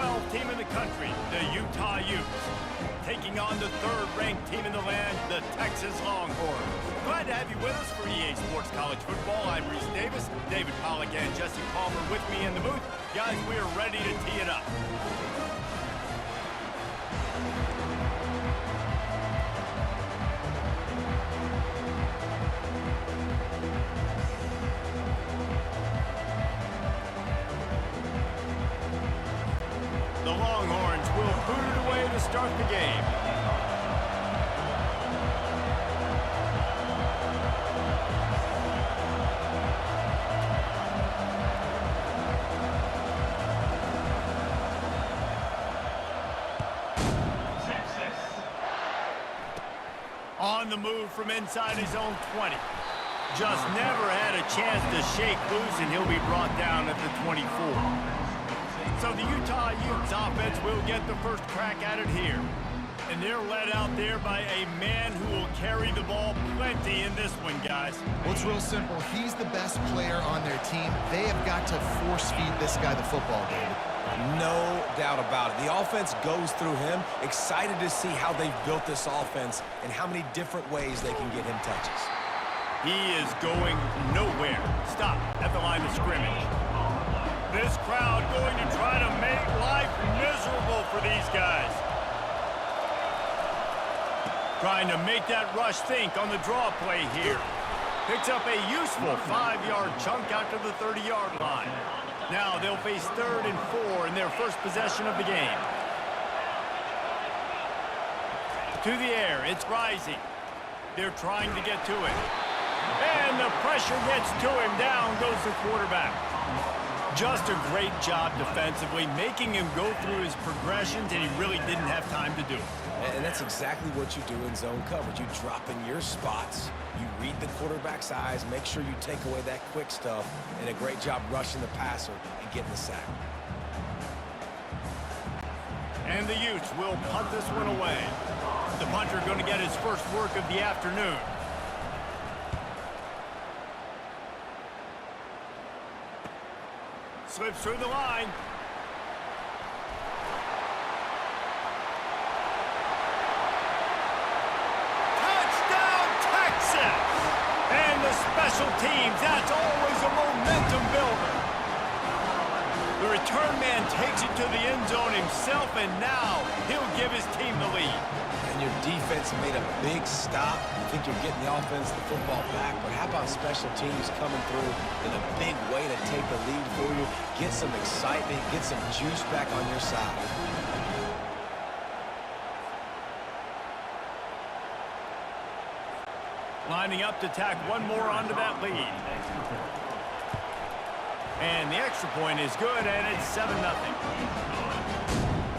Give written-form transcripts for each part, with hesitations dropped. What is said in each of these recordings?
12th team in the country, the Utah Utes, taking on the third-ranked team in the land, the Texas Longhorns. Glad to have you with us for EA Sports College Football. I'm Reese Davis, David Pollack and Jesse Palmer with me in the booth. Guys, we are ready to tee it up. The Longhorns will boot it away to start the game. On the move from inside his own 20. Just never had a chance to shake loose, and he'll be brought down at the 24. So the Utah Utes offense will get the first crack at it here. And they're led out there by a man who will carry the ball plenty in this one, guys. Well, it's real simple. He's the best player on their team. They have got to force-feed this guy the football, David. No doubt about it. The offense goes through him. Excited to see how they've built this offense and how many different ways they can get him touches. He is going nowhere. Stop at the line of scrimmage. This crowd going to try to make life miserable for these guys. Trying to make that rush think on the draw play here. Picks up a useful 5-yard chunk out to the 30-yard line. Now they'll face 3rd and 4 in their first possession of the game. To the air, it's rising. They're trying to get to it. And the pressure gets to him. Down goes the quarterback. Just a great job defensively, making him go through his progressions, and he really didn't have time to do it. And that's exactly what you do in zone coverage. You drop in your spots, you read the quarterback's eyes, make sure you take away that quick stuff, and a great job rushing the passer and getting the sack. And the Utes will punt this one away. The punter going to get his first work of the afternoon. Slips through the line. Touchdown, Texas! And the special teams, that's always a momentum builder. The return man takes it to the end zone himself, and now he'll give his team the lead. And your defense made a big stop. You think you're getting the offense, the football back, but how about special teams coming through in a big way to take the lead for you, get some excitement, get some juice back on your side. Lining up to tack one more onto that lead. And the extra point is good, and it's 7-0.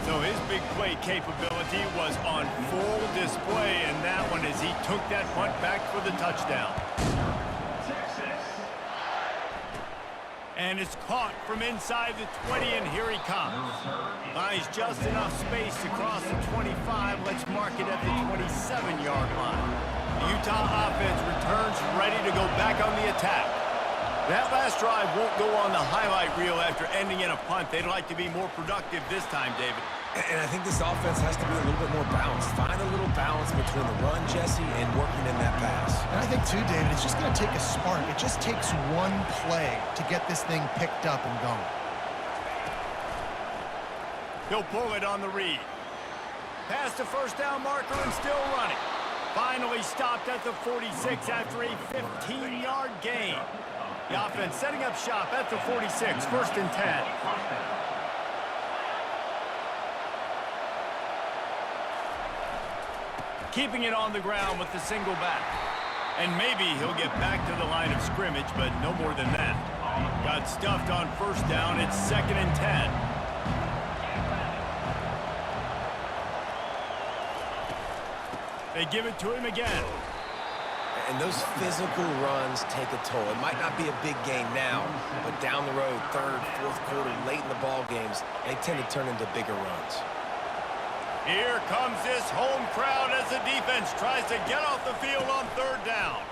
So his big play capability was on full display in that one as he took that punt back for the touchdown. And it's caught from inside the 20, and here he comes. Buys just enough space to cross the 25. Let's mark it at the 27-yard line. The Utah offense returns ready to go back on the attack. That last drive won't go on the highlight reel after ending in a punt. They'd like to be more productive this time, David. And I think this offense has to be a little bit more balanced. Find a little balance between the run, Jesse, and working in that pass. And I think, too, David, it's just going to take a spark. It just takes one play to get this thing picked up and going. He'll pull it on the read. Past the first down marker and still running. Finally stopped at the 46 after a 15-yard gain. The offense setting up shop at the 46, 1st and 10. Keeping it on the ground with the single back. And maybe he'll get back to the line of scrimmage, but no more than that. Got stuffed on 1st down. It's 2nd and 10. They give it to him again. And those physical runs take a toll. It might not be a big game now, but down the road, 3rd, 4th quarter, late in the ball games, they tend to turn into bigger runs. Here comes this home crowd as the defense tries to get off the field on 3rd down.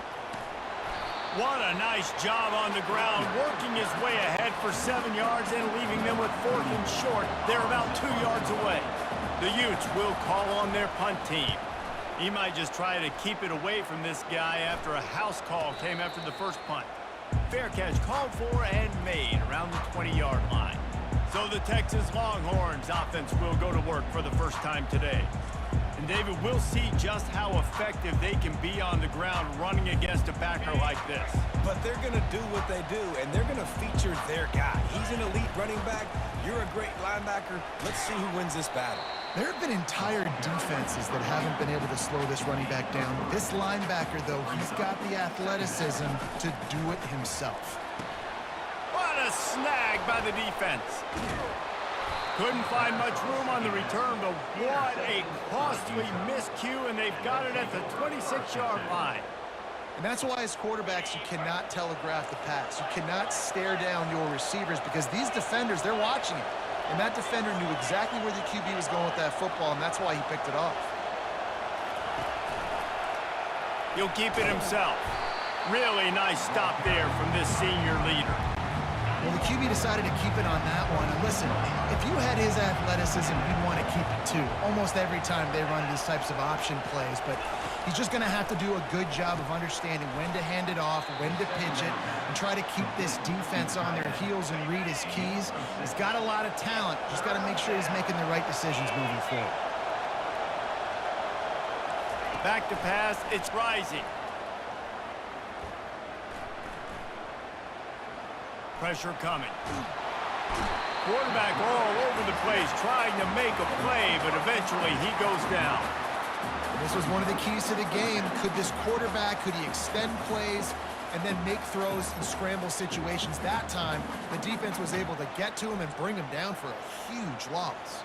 What a nice job on the ground, working his way ahead for 7 yards and leaving them with 4th and short. They're about 2 yards away. The Utes will call on their punt team. He might just try to keep it away from this guy after a house call came after the first punt. Fair catch called for and made around the 20-yard line. So the Texas Longhorns offense will go to work for the first time today. And David, we'll see just how effective they can be on the ground running against a backer like this. But they're going to do what they do, and they're going to feature their guy. He's an elite running back. You're a great linebacker. Let's see who wins this battle. There have been entire defenses that haven't been able to slow this running back down. This linebacker, though, he's got the athleticism to do it himself. What a snag by the defense. Couldn't find much room on the return, but what a costly miscue, and they've got it at the 26-yard line. And that's why as quarterbacks, you cannot telegraph the pass. You cannot stare down your receivers because these defenders, they're watching it. And that defender knew exactly where the QB was going with that football, and that's why he picked it off. He'll keep it himself. Really nice stop there from this senior leader. Well, the QB decided to keep it on that one. And listen, if you had his athleticism, you'd want to keep it too. Almost every time they run these types of option plays. But he's just going to have to do a good job of understanding when to hand it off, when to pitch it, and try to keep this defense on their heels and read his keys. He's got a lot of talent. Just got to make sure he's making the right decisions moving forward. Back to pass, it's Rising. Pressure coming. Quarterback all over the place trying to make a play, but eventually he goes down. This was one of the keys to the game. Could this quarterback, could he extend plays and then make throws in scramble situations? That time, the defense was able to get to him and bring him down for a huge loss.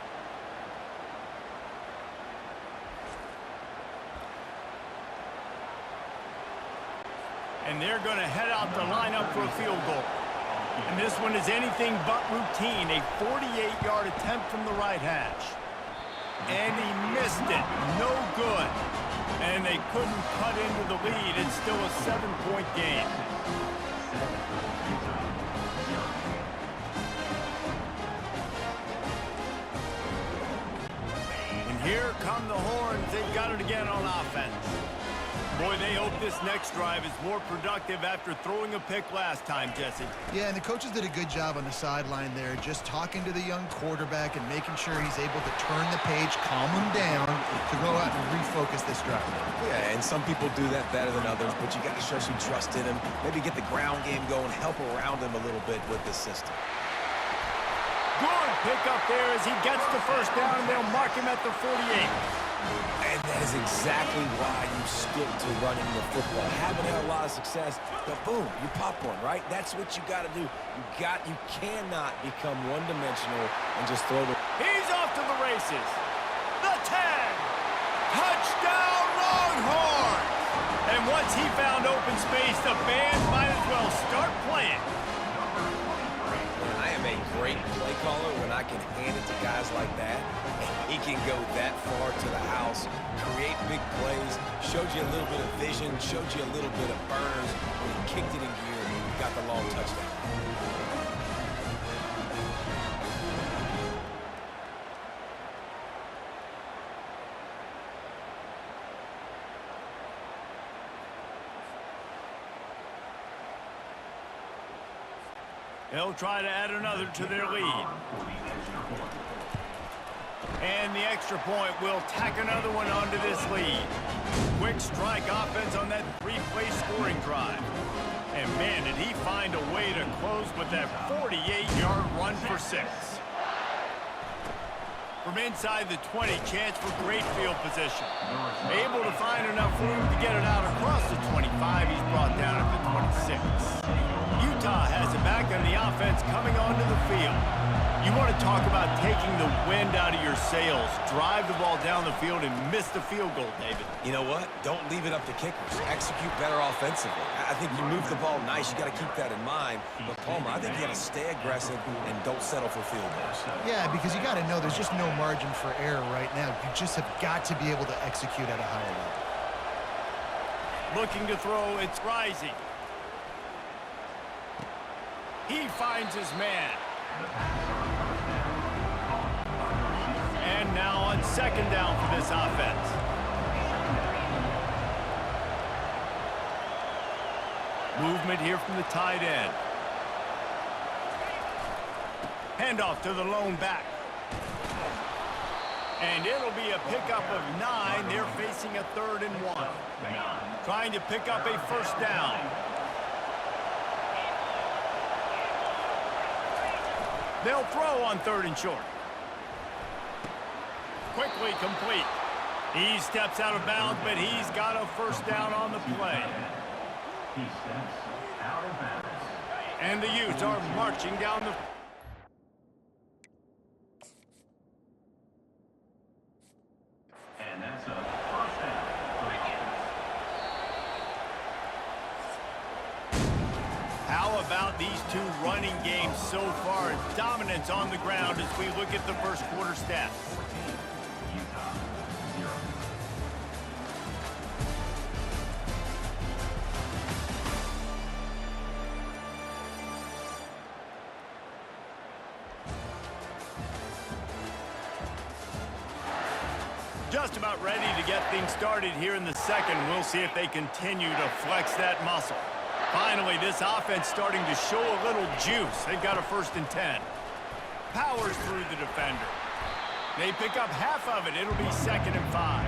And they're going to head out the lineup for a field goal. And this one is anything but routine, a 48-yard attempt from the right hash. And he missed it, no good. And they couldn't cut into the lead. It's still a 7-point game. And here come the Horns. They've got it again on offense. Boy, they hope this next drive is more productive after throwing a pick last time, Jesse. Yeah, and the coaches did a good job on the sideline there, just talking to the young quarterback and making sure he's able to turn the page, calm him down, to go out and refocus this drive. Yeah, and some people do that better than others, but you got to show some trust in him. Maybe get the ground game going, help around him a little bit with this system. Good pick up there as he gets the first down, and they'll mark him at the 48. And that is exactly why you stick to running the football. Haven't had a lot of success, but boom, you pop one, right? That's what you got to do. You cannot become one-dimensional and just throw the... He's off to the races. The 10. Touchdown, Longhorns! And once he found open space, the band might as well start playing. I am a great play caller when I can hand it to guys like that. He can go that far to the house, create big plays, showed you a little bit of vision, showed you a little bit of burners. When he kicked it in gear, he got the long touchdown. They'll try to add another to their lead. And the extra point will tack another one onto this lead. Quick strike offense on that 3-play scoring drive. And man, did he find a way to close with that 48-yard run for 6. From inside the 20, chance for great field position. Able to find enough room to get it out across the 25. He's brought down at the 26. Utah has it back on the offense coming onto the field. You want to talk about taking the wind out of your sails. Drive the ball down the field and miss the field goal, David. You know what? Don't leave it up to kickers. Execute better offensively. I think you move the ball nice. You got to keep that in mind. But, Palmer, I think you got to stay aggressive and don't settle for field goals. Yeah, because you got to know there's just no margin for error right now. You just have got to be able to execute at a higher level. Looking to throw, it's Rising. He finds his man. And now on second down for this offense. Movement here from the tight end. Handoff to the lone back. And it'll be a pickup of 9. They're facing a 3rd and 1. Trying to pick up a first down. They'll throw on 3rd and short. Quickly complete. He steps out of bounds, but he's got a first down on the play. He steps out of bounds. And the Utes are marching down the... And that's a first down. How about these two running games so far? Dominance on the ground as we look at the first quarter stats. Just about ready to get things started here in the second. We'll see if they continue to flex that muscle. Finally, this offense starting to show a little juice. They've got a 1st and 10. Powers through the defender. They pick up half of it. It'll be 2nd and 5.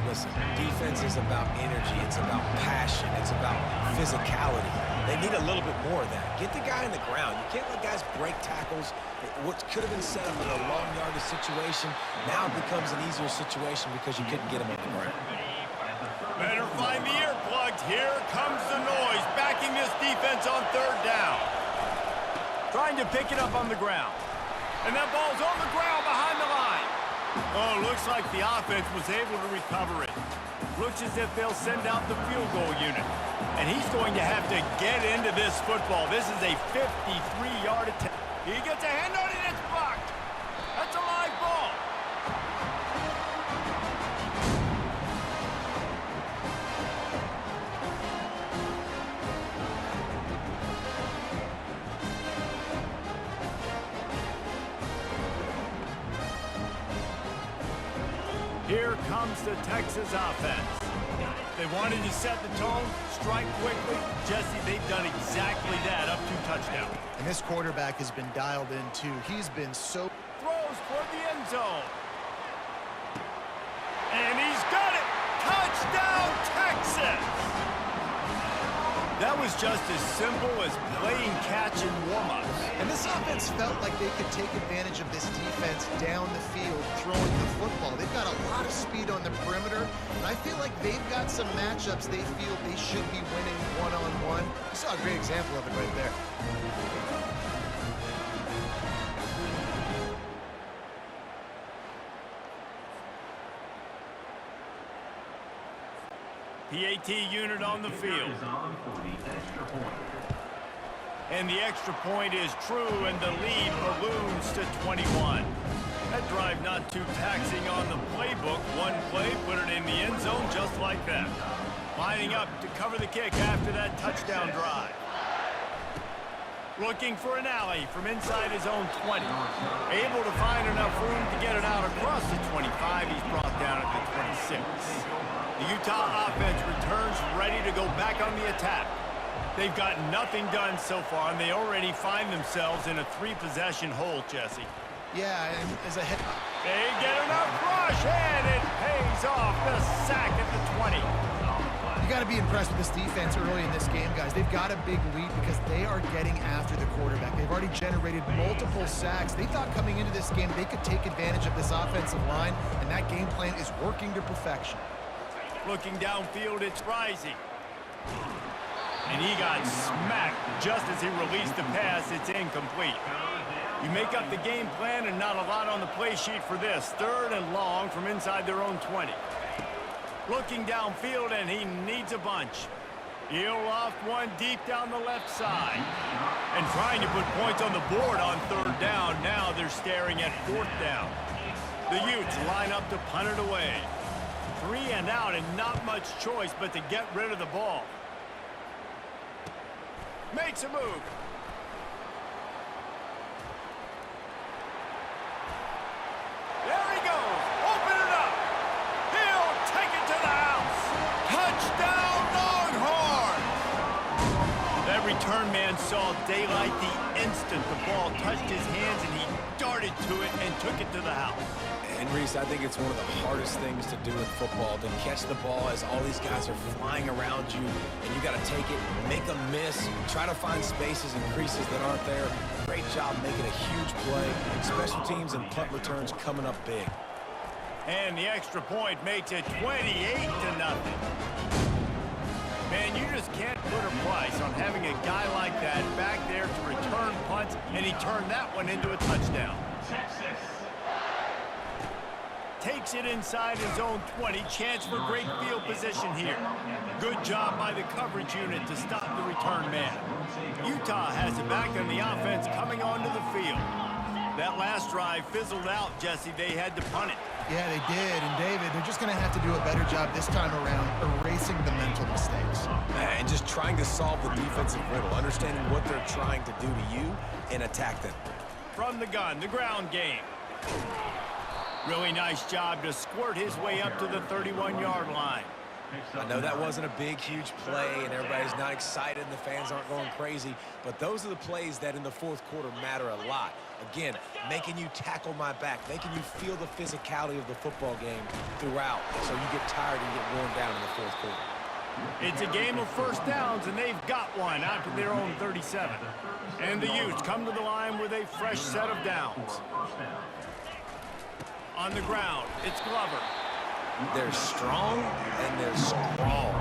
Listen, defense is about energy. It's about passion. It's about physicality. They need a little bit more of that. Get the guy in the ground. You can't let guys break tackles. What could have been set up in a long yardage situation now becomes an easier situation because you couldn't get him on the ground. Better find the earplugs. Here comes the noise, backing this defense on 3rd down. Trying to pick it up on the ground. And that ball's on the ground behind the line. Oh, looks like the offense was able to recover it. Looks as if they'll send out the field goal unit. And he's going to have to get into this football. This is a 53-yard attempt. He gets a hand on it, and it's blocked. That's a live ball. Here comes the Texas offense. They wanted to set the tone, strike quickly. Jesse, they've done exactly that, up 2 touchdowns. And this quarterback has been dialed in, too. He's been so... Throws toward the end zone. And he's got it! Touchdown, Texas! That was just as simple as playing catch and warm-ups. And this offense felt like they could take advantage of this defense down the field, throwing the football. They've got a lot of speed on the perimeter, and I feel like they've got some matchups they feel they should be winning one-on-one. You saw a great example of it right there. PAT unit on the field. And the extra point is true, and the lead balloons to 21. That drive not too taxing on the playbook. One play, put it in the end zone just like that. Lining up to cover the kick after that touchdown drive. Looking for an alley from inside his own 20. Able to find enough room to get it out across the 25. He's brought down at the 26. The Utah offense returns ready to go back on the attack. They've got nothing done so far, and they already find themselves in a 3-possession hole, Jesse. Yeah, and as a hit... They get enough rush, and it pays off. The sack at the 20. You got to be impressed with this defense early in this game, guys. They've got a big lead because they are getting after the quarterback. They've already generated multiple sacks. They thought coming into this game they could take advantage of this offensive line, and that game plan is working to perfection. Looking downfield, it's Rising. And he got smacked just as he released the pass. It's incomplete. You make up the game plan and not a lot on the play sheet for this. 3rd and long from inside their own 20. Looking downfield, and he needs a bunch. He'll loft one deep down the left side. And trying to put points on the board on 3rd down. Now they're staring at 4th down. The Utes line up to punt it away. 3 and out, and not much choice but to get rid of the ball. Makes a move. return man saw daylight the instant the ball touched his hands, and he darted to it and took it to the house. And Reese, I think it's one of the hardest things to do in football, to catch the ball as all these guys are flying around you, and you got to take it, make them miss, try to find spaces and creases that aren't there. Great job making a huge play. Special teams and punt returns coming up big. And the extra point makes it 28-0. Man, you just can't put a price on having a guy like that back there to return punts, and he turned that one into a touchdown. Takes it inside his own 20. Chance for great field position here. Good job by the coverage unit to stop the return man. Utah has it back on the offense coming onto the field. That last drive fizzled out, Jesse. They had to punt it. Yeah, they did. And, David, they're just going to have to do a better job this time around erasing the mental mistakes. And just trying to solve the defensive riddle, understanding what they're trying to do to you and attack them. From the gun, the ground game. Really nice job to squirt his way up to the 31-yard line. I know that wasn't a big, huge play, and everybody's not excited, and the fans aren't going crazy, but those are the plays that in the fourth quarter matter a lot. Again, making you tackle my back, making you feel the physicality of the football game throughout, so you get tired and get worn down in the fourth quarter. It's a game of first downs, and they've got one out to their own 37. And the Utes come to the line with a fresh set of downs. On the ground, it's Glover. They're strong and they're strong.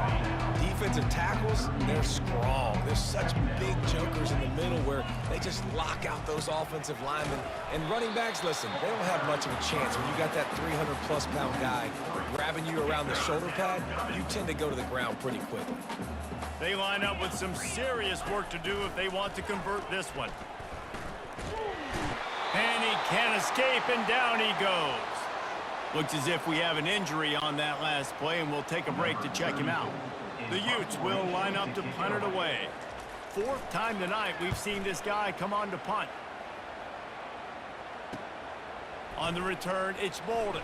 Defensive tackles, they're strong. They're such big jokers in the middle where they just lock out those offensive linemen. And running backs, listen, they don't have much of a chance. When you got that 300-plus pound guy grabbing you around the shoulder pad, you tend to go to the ground pretty quickly. They line up with some serious work to do if they want to convert this one. And he can't escape, and down he goes. Looks as if we have an injury on that last play, and we'll take a break to check him out. The Utes will line up to punt it away. Fourth time tonight we've seen this guy come on to punt. On the return, it's Bolden.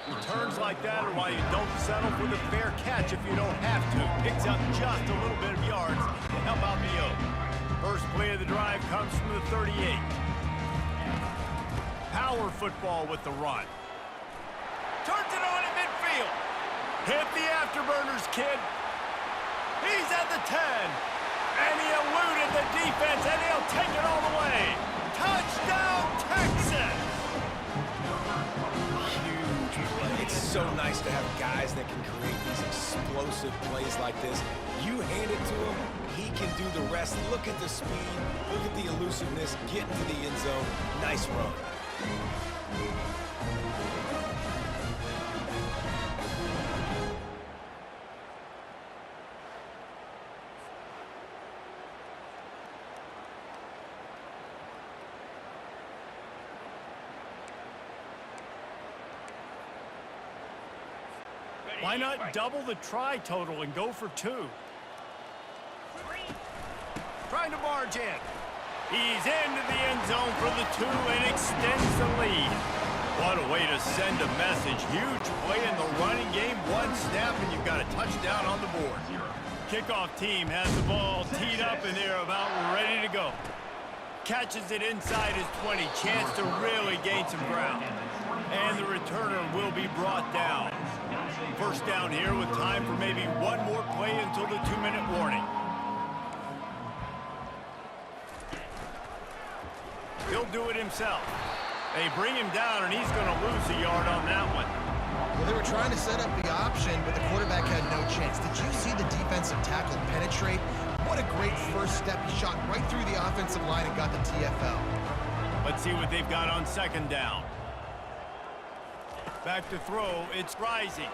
Returns like that are why you don't settle for the fair catch if you don't have to. Picks up just a little bit of yards to help out the Oaks. First play of the drive comes from the 38. Power football with the run. Turns it on in midfield. Hit the afterburners, kid. He's at the 10. And he eluded the defense, and he'll take it all the way. Touchdown, Texas! Huge play. It's so nice to have guys that can create these explosive plays like this. You hand it to him, he can do the rest. Look at the speed. Look at the elusiveness. Get into the end zone. Nice run. Why not double the try total and go for 2? Trying to barge in. He's into the end zone for the 2 and extends the lead. What a way to send a message. Huge play in the running game. One snap and you've got a touchdown on the board. Kickoff team has the ball teed up and they're about ready to go. Catches it inside his 20. Chance to really gain some ground. And the returner will be brought down. First down here with time for maybe one more play until the 2-minute warning. He'll do it himself. They bring him down, and he's going to lose a yard on that one. Well, they were trying to set up the option, but the quarterback had no chance. Did you see the defensive tackle penetrate? What a great first step. He shot right through the offensive line and got the TFL. Let's see what they've got on second down. Back to throw. It's Rising.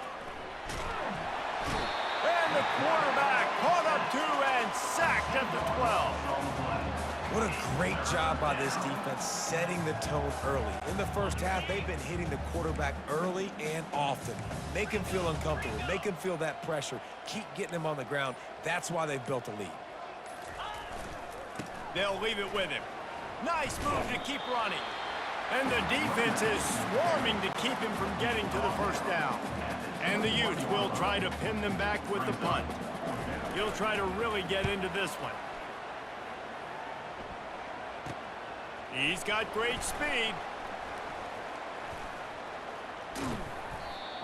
And the quarterback caught up 2 and sacked at the 12. What a great job by this defense setting the tone early. In the first half, they've been hitting the quarterback early and often. Make him feel uncomfortable. Make him feel that pressure. Keep getting him on the ground. That's why they've built a lead. They'll leave it with him. Nice move to keep running. And the defense is swarming to keep him from getting to the first down. And the Utes will try to pin them back with the punt. He'll try to really get into this one. He's got great speed.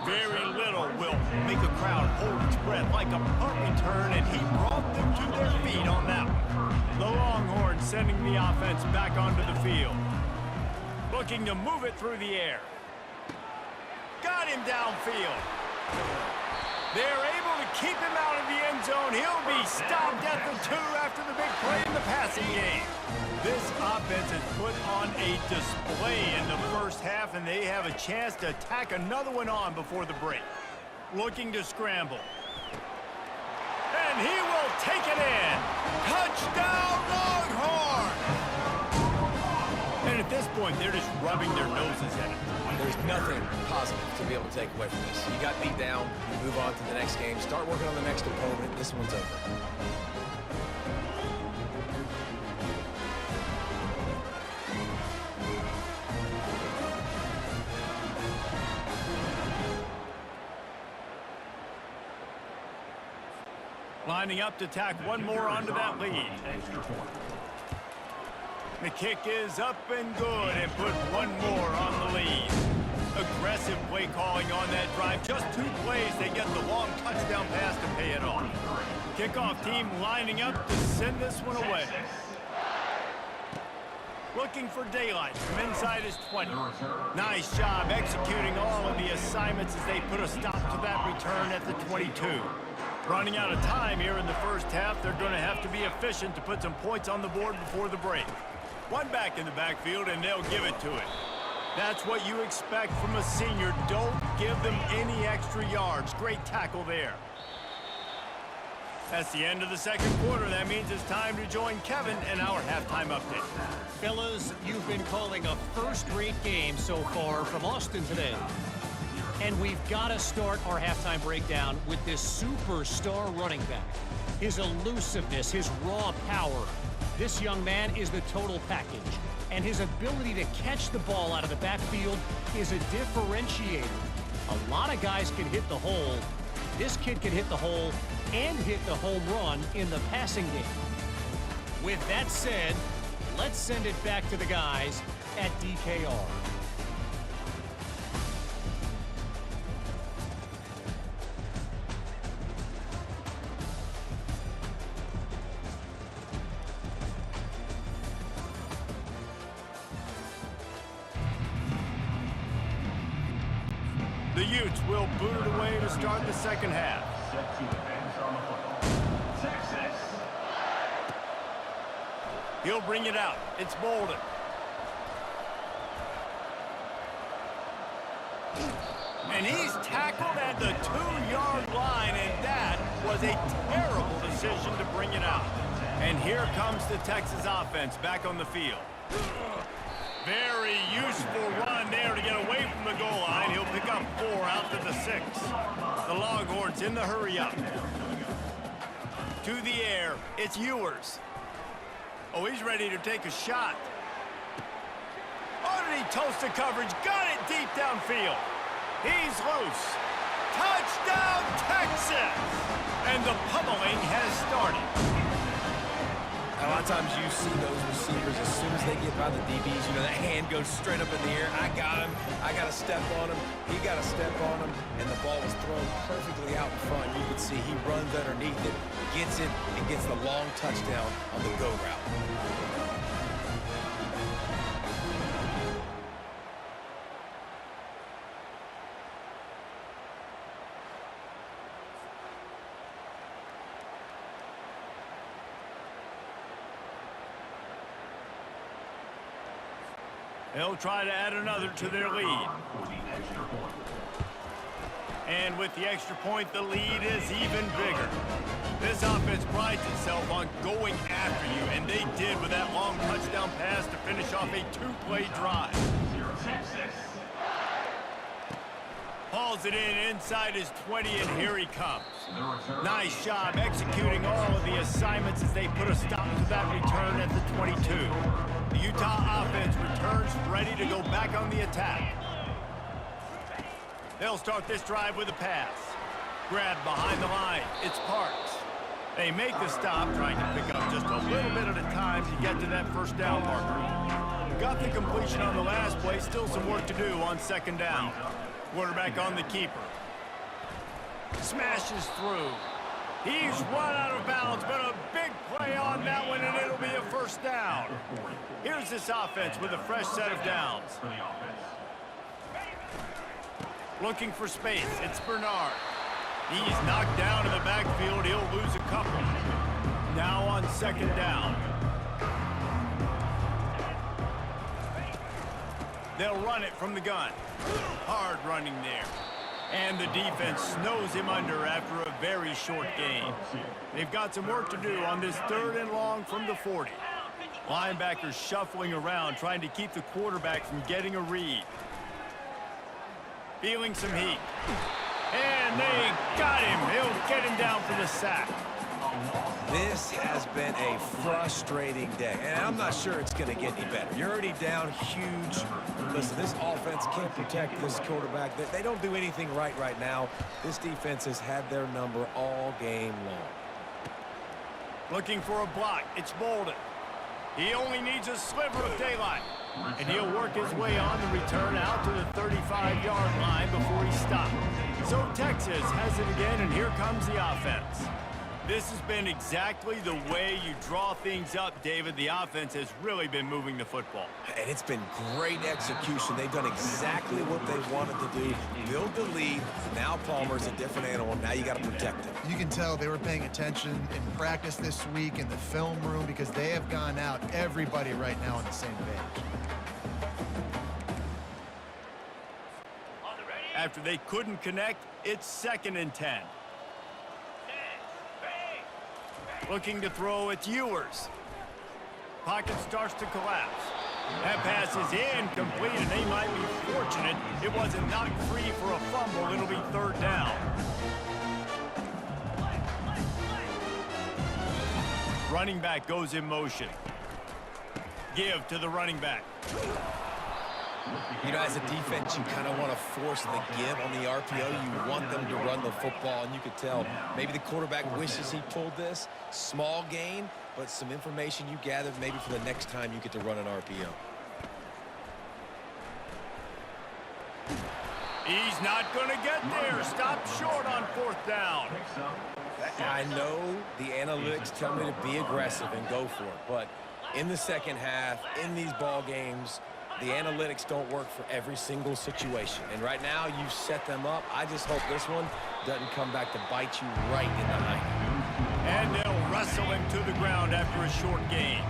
Very little will make a crowd hold its breath like a punt return, and he brought them to their feet on that one. The Longhorns sending the offense back onto the field. Looking to move it through the air. Got him downfield. They're able to keep him out of the end zone. He'll be stopped at the 2 after the big play in the passing game. This offense has put on a display in the first half, and they have a chance to tack another one on before the break. Looking to scramble. And he will take it in. Touchdown, Longhorns! And at this point, they're just rubbing their noses in it. There's nothing positive to be able to take away from this. You got beat down, you move on to the next game, start working on the next opponent. This one's over. Lining up to tack one more onto that lead. The kick is up and good, and put one more on the lead. Aggressive play calling on that drive. Just 2 plays, they get the long touchdown pass to pay it off. Kickoff team lining up to send this one away. Looking for daylight from inside his 20. Nice job executing all of the assignments as they put a stop to that return at the 22. Running out of time here in the first half, they're going to have to be efficient to put some points on the board before the break. One back in the backfield, and they'll give it to it. That's what you expect from a senior. Don't give them any extra yards. Great tackle there. That's the end of the second quarter. That means it's time to join Kevin in our halftime update. Fellas, you've been calling a first-rate game so far from Austin today. And we've got to start our halftime breakdown with this superstar running back. His elusiveness, his raw power. This young man is the total package. And his ability to catch the ball out of the backfield is a differentiator. A lot of guys can hit the hole. This kid can hit the hole and hit the home run in the passing game. With that said, let's send it back to the guys at DKR. The Utes will boot it away to start the second half. He'll bring it out. It's Bolden. And he's tackled at the 2-yard line, and that was a terrible decision to bring it out. And here comes the Texas offense back on the field. Very useful run there to get away from the goal line. He'll pick up 4 out to the 6. The Longhorns in the hurry up. To the air, it's Ewers. Oh, he's ready to take a shot. Oh, did he toast the coverage? Got it deep downfield. He's loose. Touchdown, Texas! And the pummeling has started. A lot of times you see those receivers, as soon as they get by the DBs, you know, that hand goes straight up in the air. I got him. I got to step on him. He got to step on him. And the ball was thrown perfectly out in front. You can see he runs underneath it, gets it, and gets the long touchdown on the go route. They'll try to add another to their lead. And with the extra point, the lead is even bigger. This offense prides itself on going after you, and they did with that long touchdown pass to finish off a 2-play drive. Hauls it in inside his 20, and here he comes. Nice job executing all of the assignments as they put a stop to that return at the 22. The Utah offense returns ready to go back on the attack. They'll start this drive with a pass. Grabbed behind the line. It's Parks. They make the stop, trying to pick up just a little bit at a time to get to that first down marker. Got the completion on the last play, still some work to do on second down. Quarterback on the keeper. Smashes through. He's run out of bounds, but a big play on that one, and it'll be a first down. Here's this offense with a fresh set of downs. Looking for space, it's Bernard. He's knocked down in the backfield, he'll lose a couple. Now on second down. They'll run it from the gun. Hard running there. And the defense snows him under after a very short gain. They've got some work to do on this 3rd and long from the 40. Linebackers shuffling around, trying to keep the quarterback from getting a read. Feeling some heat. And they got him. He'll get him down for the sack. This has been a frustrating day, and I'm not sure it's going to get any better. You're already down huge. Listen, this offense can't protect this quarterback. They don't do anything right now. This defense has had their number all game long. Looking for a block. It's Bolden. He only needs a sliver of daylight. And he'll work his way on the return out to the 35-yard line before he stopped. So Texas has it again, and here comes the offense. This has been exactly the way you draw things up, David. The offense has really been moving the football. And it's been great execution. They've done exactly what they wanted to do. Build the lead. Now Palmer's a different animal. Now you got to protect him. You can tell they were paying attention in practice this week in the film room because they have gone out, everybody right now on the same page. After they couldn't connect, it's 2nd and 10. Looking to throw, it's Ewers. Pocket starts to collapse. That pass is incomplete, and they might be fortunate it wasn't knocked free for a fumble. It'll be 3rd down. Running back goes in motion. Give to the running back. You know, as a defense, you kind of want to force the give on the RPO. You want them to run the football, and you could tell maybe the quarterback wishes he pulled this. Small gain, but some information you gathered maybe for the next time you get to run an RPO. He's not going to get there. Stop short on 4th down. I know the analytics tell me to be aggressive and go for it, but in the second half, in these ball games, the analytics don't work for every single situation. And right now, you've set them up. I just hope this one doesn't come back to bite you right in the eye. And they'll wrestle him to the ground after a short gain.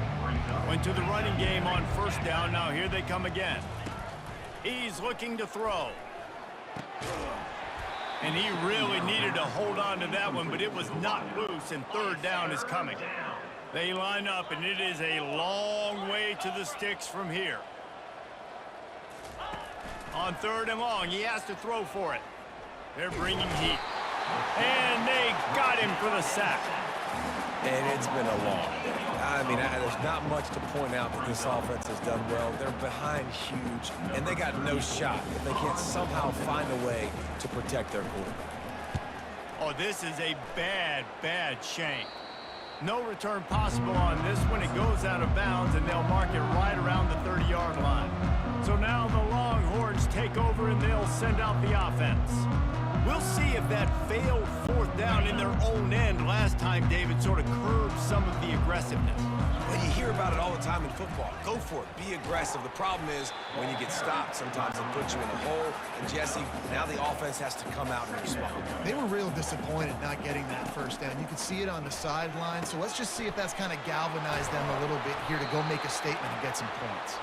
Went to the running game on 1st down. Now here they come again. He's looking to throw. And he really needed to hold on to that one, but it was not loose, and 3rd down is coming. They line up, and it is a long way to the sticks from here. On 3rd and long, he has to throw for it. They're bringing heat. And they got him for the sack. And it's been a long day. I mean, there's not much to point out that this offense has done well. They're behind huge, and they got no shot if they can't somehow find a way to protect their quarterback. Oh, this is a bad shank. No return possible on this one. It goes out of bounds, and they'll mark it right around the 30-yard line. So now the Longhorns take over, and they'll send out the offense. We'll see if that failed 4th down in their own end last time, David, sort of curbed some of the aggressiveness. Well, you hear about it all the time in football. Go for it. Be aggressive. The problem is when you get stopped, sometimes it puts you in a hole. And, Jesse, now the offense has to come out and respond. They were real disappointed not getting that 1st down. You could see it on the sideline. So let's just see if that's kind of galvanized them a little bit here to go make a statement and get some points.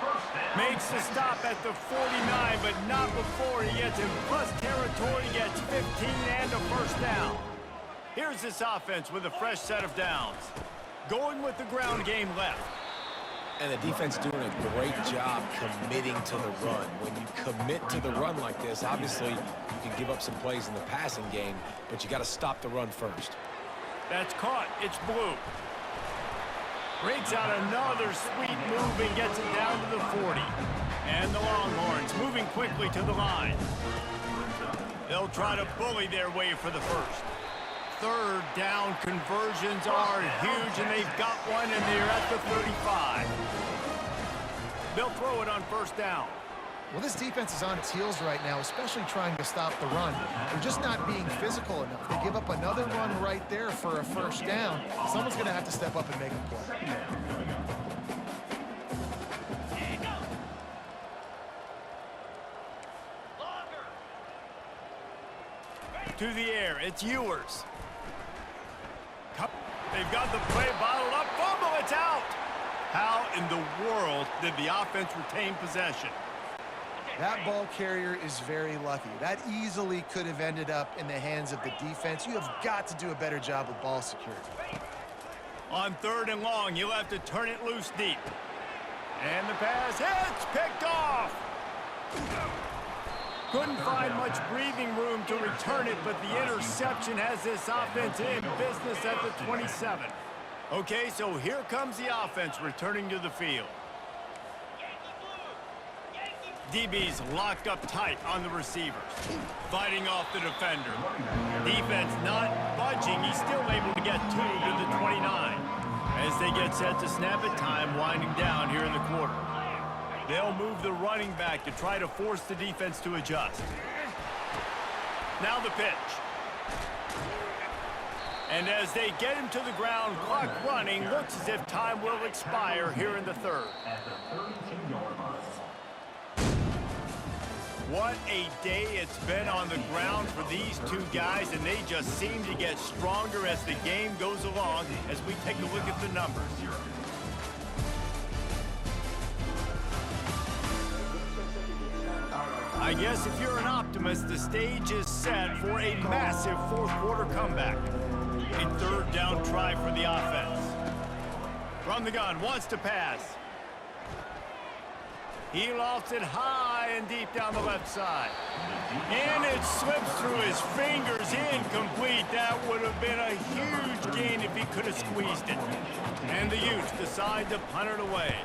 Makes the stop at the 49, but not before he gets in plus territory, gets 15 and a 1st down. Here's this offense with a fresh set of downs. Going with the ground game left. And the defense doing a great job committing to the run. When you commit to the run like this, obviously you can give up some plays in the passing game, but you got to stop the run first. That's caught. It's Blue. Breaks out another sweet move and gets it down to the 40. And the Longhorns moving quickly to the line. They'll try to bully their way for the 1st. third down conversions are huge, and they've got one, and they're at the 35. They'll throw it on first down. Well, this defense is on its heels right now, especially trying to stop the run. They're just not being physical enough. They give up another run right there for a first down. Someone's going to have to step up and make a play. To the air, it's Ewers. They've got the play bottled up. Fumble, it's out. How in the world did the offense retain possession? That ball carrier is very lucky. That easily could have ended up in the hands of the defense. You have got to do a better job with ball security. On third and long, you'll have to turn it loose deep. And the pass hits, picked off. Couldn't find much breathing room to return it, but the interception has this offense in business at the 27. Okay, so here comes the offense returning to the field. DB's locked up tight on the receivers, fighting off the defender. Defense not budging. He's still able to get 2 to the 29. As they get set to snap it, time winding down here in the quarter. They'll move the running back to try to force the defense to adjust. Now the pitch. And as they get him to the ground, clock running, looks as if time will expire here in the third. What a day it's been on the ground for these two guys, and they just seem to get stronger as the game goes along as we take a look at the numbers. I guess if you're an optimist, the stage is set for a massive fourth quarter comeback. A third down try for the offense. From the gun, wants to pass. He lofts it high and deep down the left side. And it slips through his fingers, incomplete. That would have been a huge gain if he could have squeezed it. And the Utes decide to punt it away.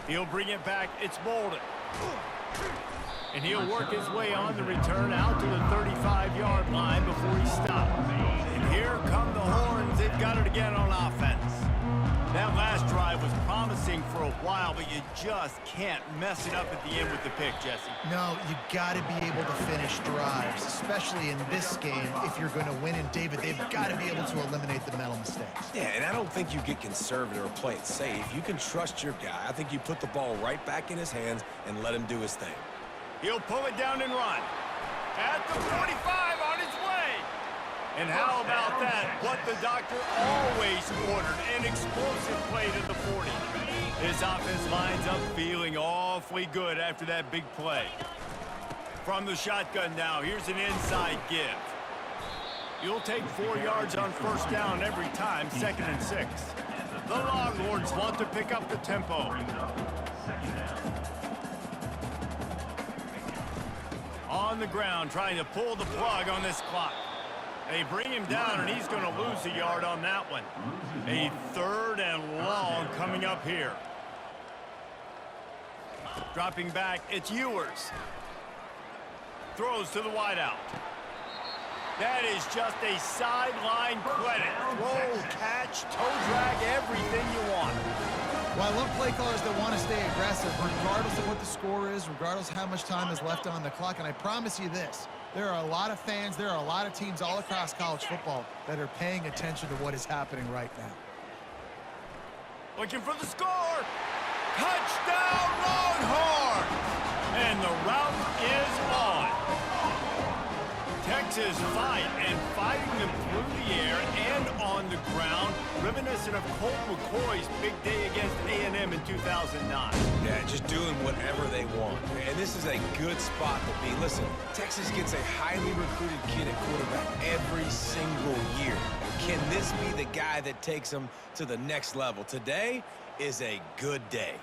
He'll bring it back. It's Bolden. And he'll work his way on the return out to the 35-yard line before he stops. And here come the horns. They've got it again on offense. That last drive was promising for a while, but you just can't mess it up at the end with the pick, Jesse. No, you got to be able to finish drives, especially in this game. If you're going to win, and David, they've got to be able to eliminate the mental mistakes. Yeah, and I don't think you get conservative or play it safe. You can trust your guy. I think you put the ball right back in his hands and let him do his thing. He'll pull it down and run. At the 45 on his way. And how about that? What the doctor always ordered, an explosive play to the 40. His offense lines up feeling awfully good after that big play. From the shotgun now, here's an inside give. You'll take 4 yards on first down every time, 2nd and 6. The Longhorns want to pick up the tempo. On the ground, trying to pull the plug on this clock. They bring him down, and he's going to lose a yard on that one. A 3rd and long coming up here. Dropping back, it's Ewers. Throws to the wideout. That is just a sideline credit. Throw, catch, toe drag, everything you want. Well, I love play callers that want to stay aggressive, regardless of what the score is, regardless of how much time is left on the clock. And I promise you this, there are a lot of fans, there are a lot of teams all across college football that are paying attention to what is happening right now. Looking for the score. Touchdown, Longhorns! And the route is on. Texas fight and fighting them through the air and on the ground, reminiscent of Colt McCoy's big day against A&M in 2009. Yeah, just doing whatever they want. And this is a good spot to be. Listen, Texas gets a highly recruited kid at quarterback every single year. Can this be the guy that takes them to the next level? Today is a good day.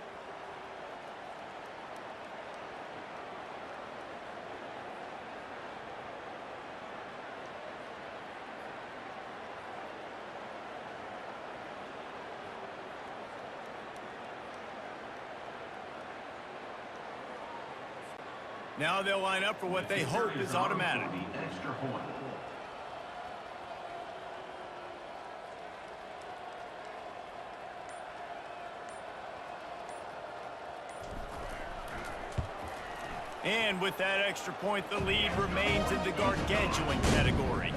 Now they'll line up for what they hope is automatic. And with that extra point, the lead remains in the gargantuan category.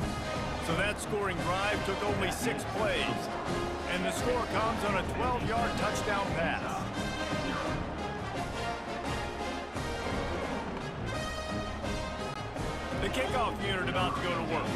So that scoring drive took only 6 plays. And the score comes on a 12-yard touchdown pass. The kickoff unit about to go to work.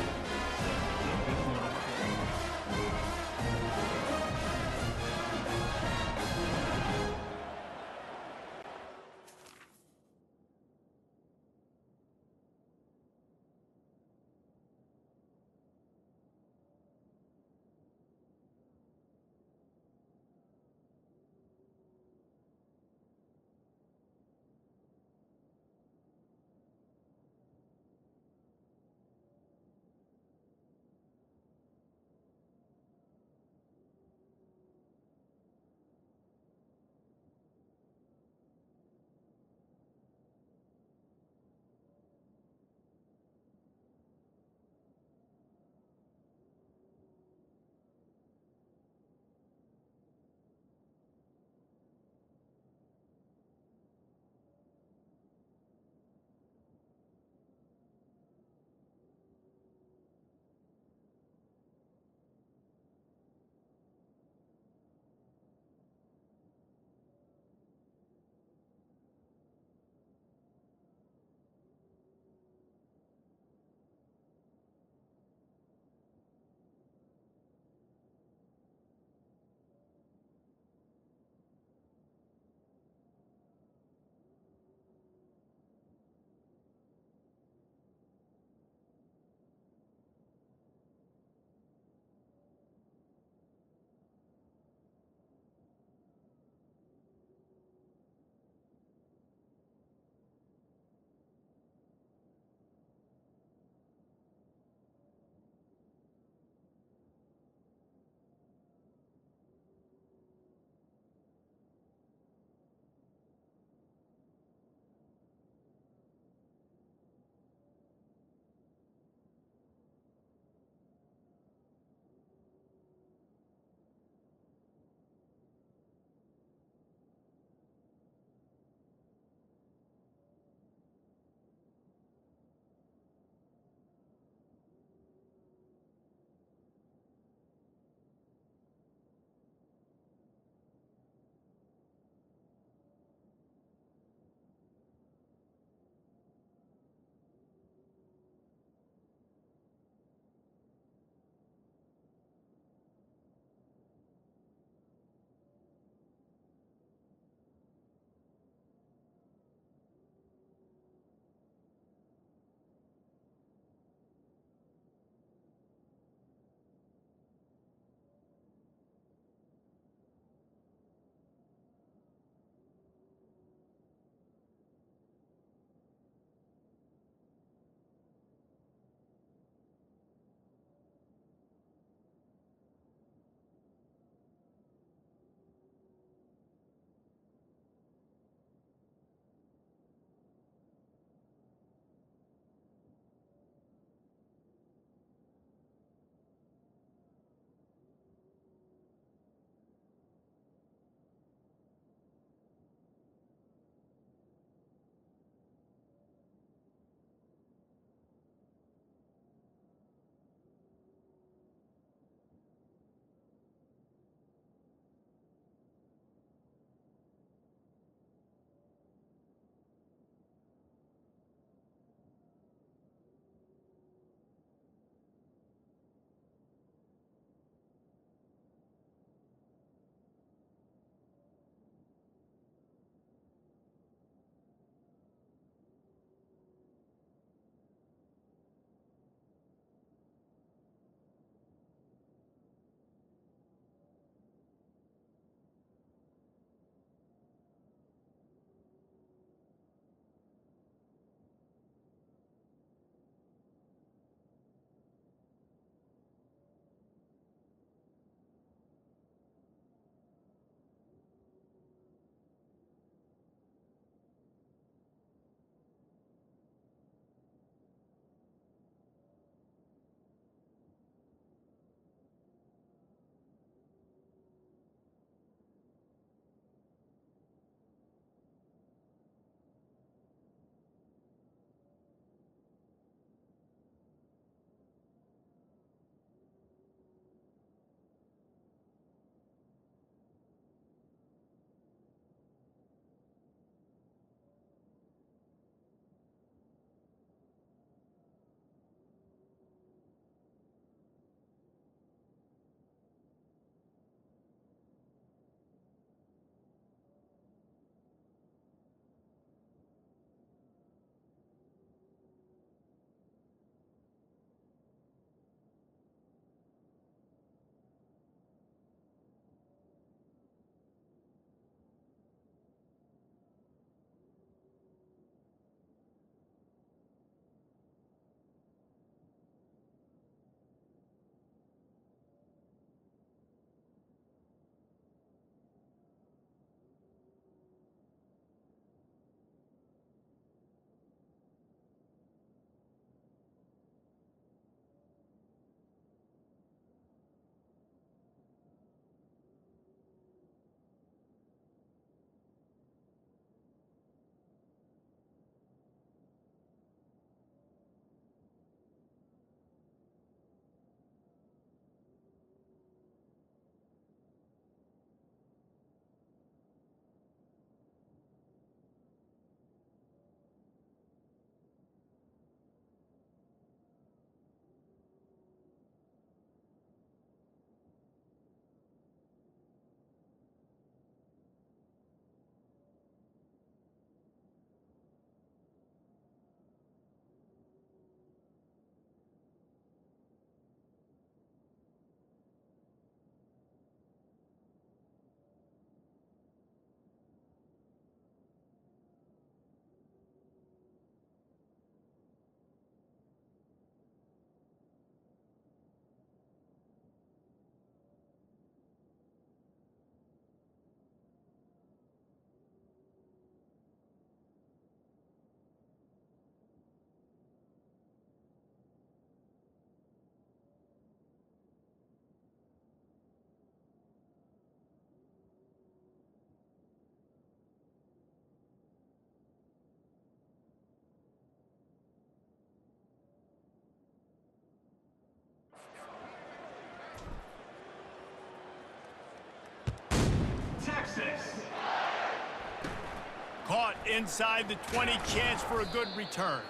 Caught inside the 20, chance for a good return.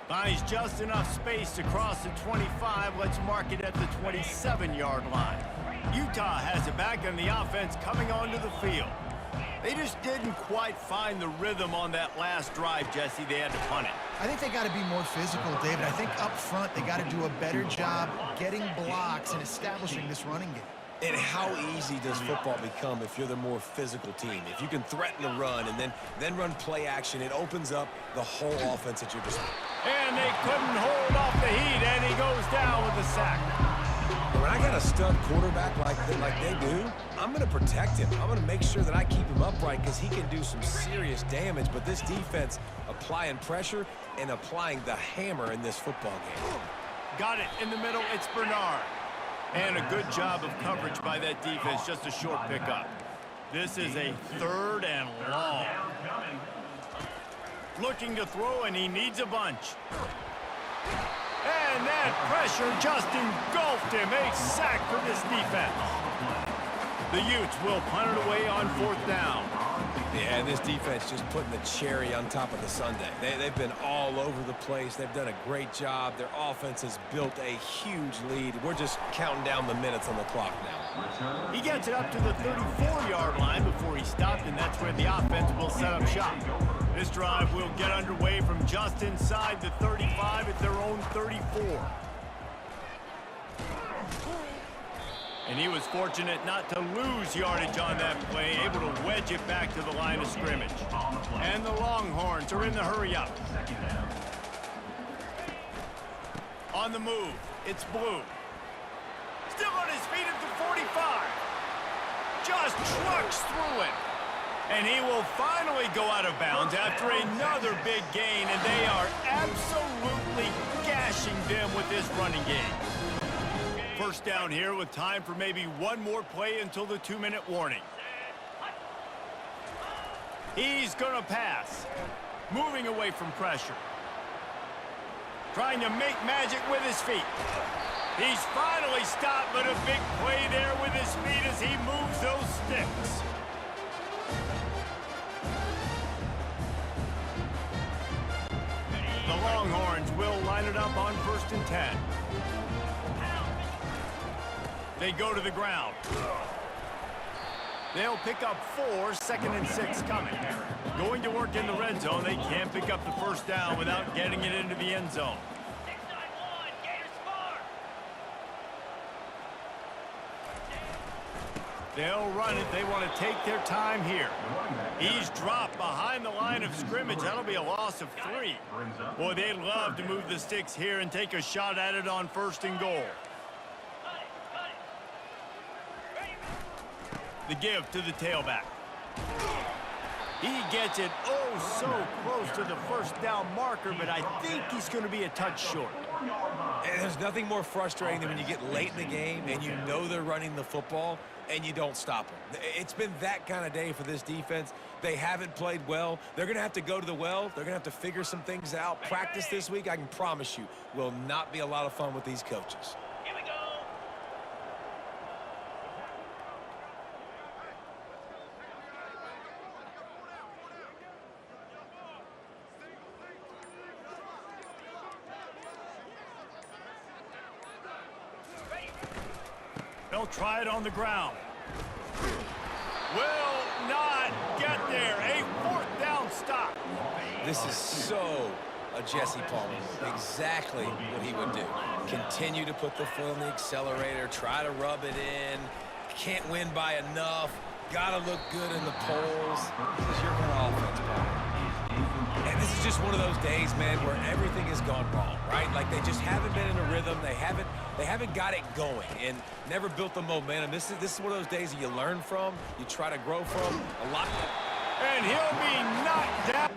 Finds just enough space to cross the 25. Let's mark it at the 27-yard line. Utah has it back on the offense coming onto the field. They just didn't quite find the rhythm on that last drive, Jesse. They had to punt it. I think they got to be more physical, David. I think up front they got to do a better job getting blocks and establishing this running game. And how easy does football become if you're the more physical team? If you can threaten the run and then run play action, it opens up the whole offense at your disposal. And they couldn't hold off the heat, and he goes down with a sack. When I got a stud quarterback like they do, I'm going to protect him. I'm going to make sure that I keep him upright because he can do some serious damage. But this defense applying pressure and applying the hammer in this football game. Got it in the middle. It's Bernard. And a good job of coverage by that defense. Just a short pickup. This is a 3rd and long. Looking to throw, and he needs a bunch. And that pressure just engulfed him. A sack for this defense. The Utes will punt it away on 4th down. Yeah, and this defense just putting the cherry on top of the sundae. They've been all over the place. They've done a great job. Their offense has built a huge lead. We're just counting down the minutes on the clock now. He gets it up to the 34-yard line before he stopped, and that's where the offense will set up shop. This drive will get underway from just inside the 35 at their own 34. And he was fortunate not to lose yardage on that play, able to wedge it back to the line of scrimmage. And the Longhorns are in the hurry-up. On the move, it's Blue. Still on his feet at the 45. Just trucks through it. And he will finally go out of bounds after another big gain, and they are absolutely gashing them with this running game. First down here with time for maybe one more play until the 2-minute warning. He's going to pass. Moving away from pressure. Trying to make magic with his feet. He's finally stopped, but a big play there with his feet as he moves those sticks. The Longhorns will line it up on 1st and 10. They go to the ground. They'll pick up 4, 2nd and 6 coming. Going to work in the red zone. They can't pick up the first down without getting it into the end zone. They'll run it. They want to take their time here. He's dropped behind the line of scrimmage. That'll be a loss of 3. Boy, they'd love to move the sticks here and take a shot at it on 1st and goal. The give to the tailback. He gets it oh so close to the first down marker, but I think he's going to be a touch short. And there's nothing more frustrating than when you get late in the game and you know they're running the football and you don't stop them. It's been that kind of day for this defense. They haven't played well. They're going to have to go to the well. They're going to have to figure some things out. Practice this week, I can promise you, will not be a lot of fun with these coaches. Here we go. They'll try it on the ground. Will not get there. A 4th down stop. This is so a Jesse Palmer. Exactly what he would do. Continue to put the foot on the accelerator, try to rub it in. Can't win by enough. Gotta look good in the polls. This is your kind of offense, Palmer. And this is just one of those days, man, where everything has gone wrong, right? Like they just haven't been in a rhythm. They haven't got it going and never built the momentum. This is one of those days that you learn from, you try to grow from a lot. And he'll be knocked down.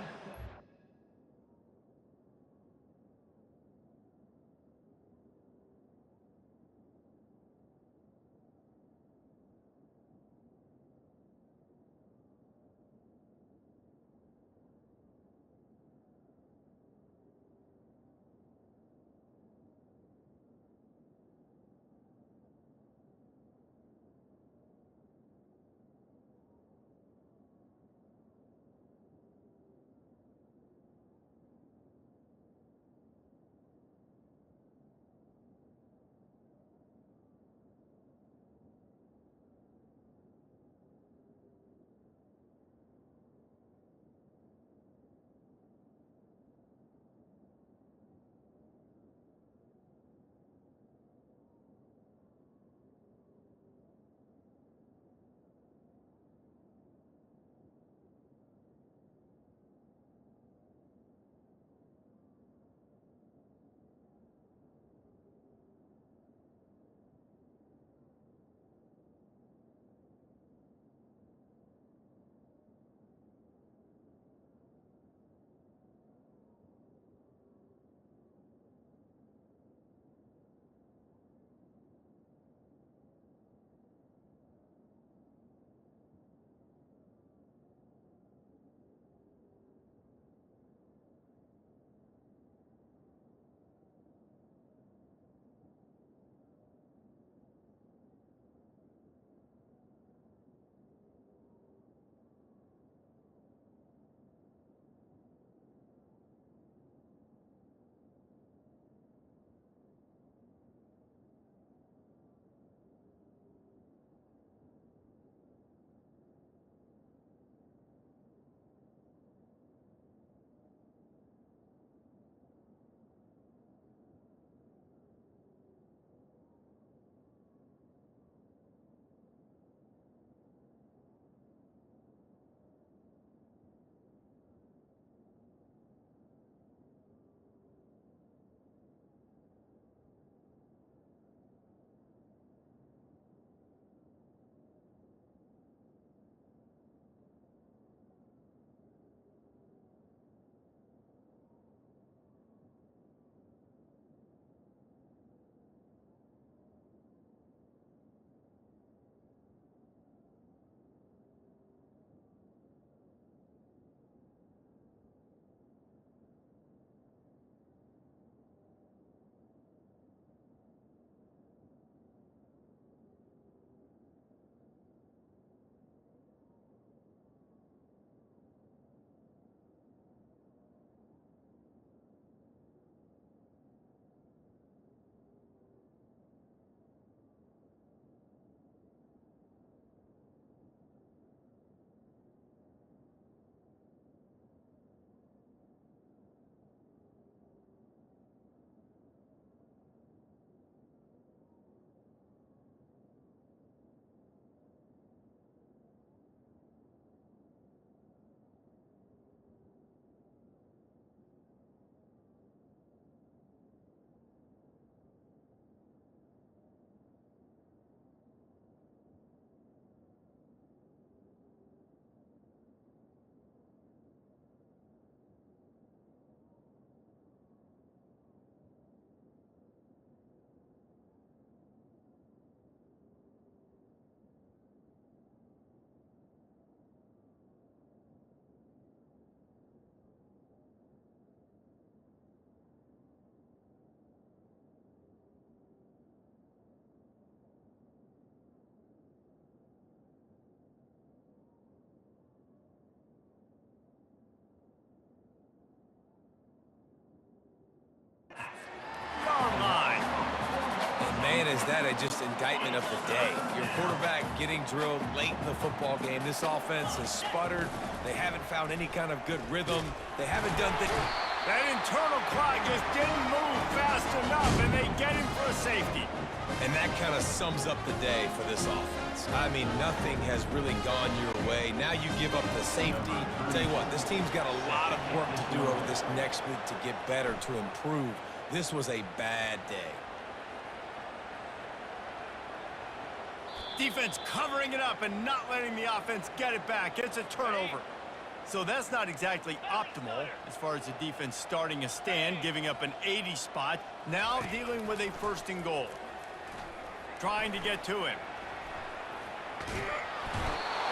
is that just indictment of the day? Your quarterback getting drilled late in the football game. This offense has sputtered. They haven't found any kind of good rhythm. They haven't done things. That internal clock just didn't move fast enough, and they get him for a safety. And that kind of sums up the day for this offense. I mean, nothing has really gone your way. Now you give up the safety. Tell you what, this team's got a lot of work to do over this next week to get better, to improve. This was a bad day. Defense covering it up and not letting the offense get it back. It's a turnover. So that's not exactly optimal as far as the defense starting a stand, giving up an 80 spot. Now dealing with a 1st and goal. Trying to get to him.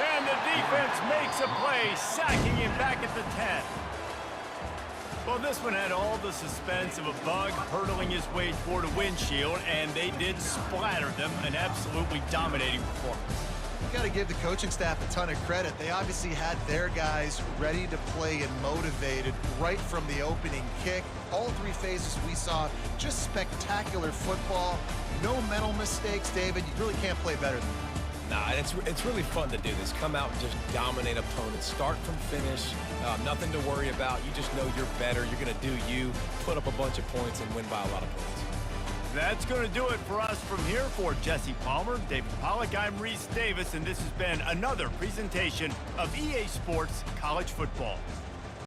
And the defense makes a play, sacking him back at the 10. Well, this one had all the suspense of a bug hurtling his way toward a windshield, and they did splatter them. An absolutely dominating performance. You got to give the coaching staff a ton of credit. They obviously had their guys ready to play and motivated right from the opening kick. All 3 phases we saw just spectacular football. No mental mistakes, David. You really can't play better than that. Nah, it's really fun to do this. Come out and just dominate opponents. Start from finish. Nothing to worry about. You just know you're better. You're going to do you, put up a bunch of points, and win by a lot of points. That's going to do it for us from here. For Jesse Palmer, David Pollack, I'm Reese Davis, and this has been another presentation of EA Sports College Football.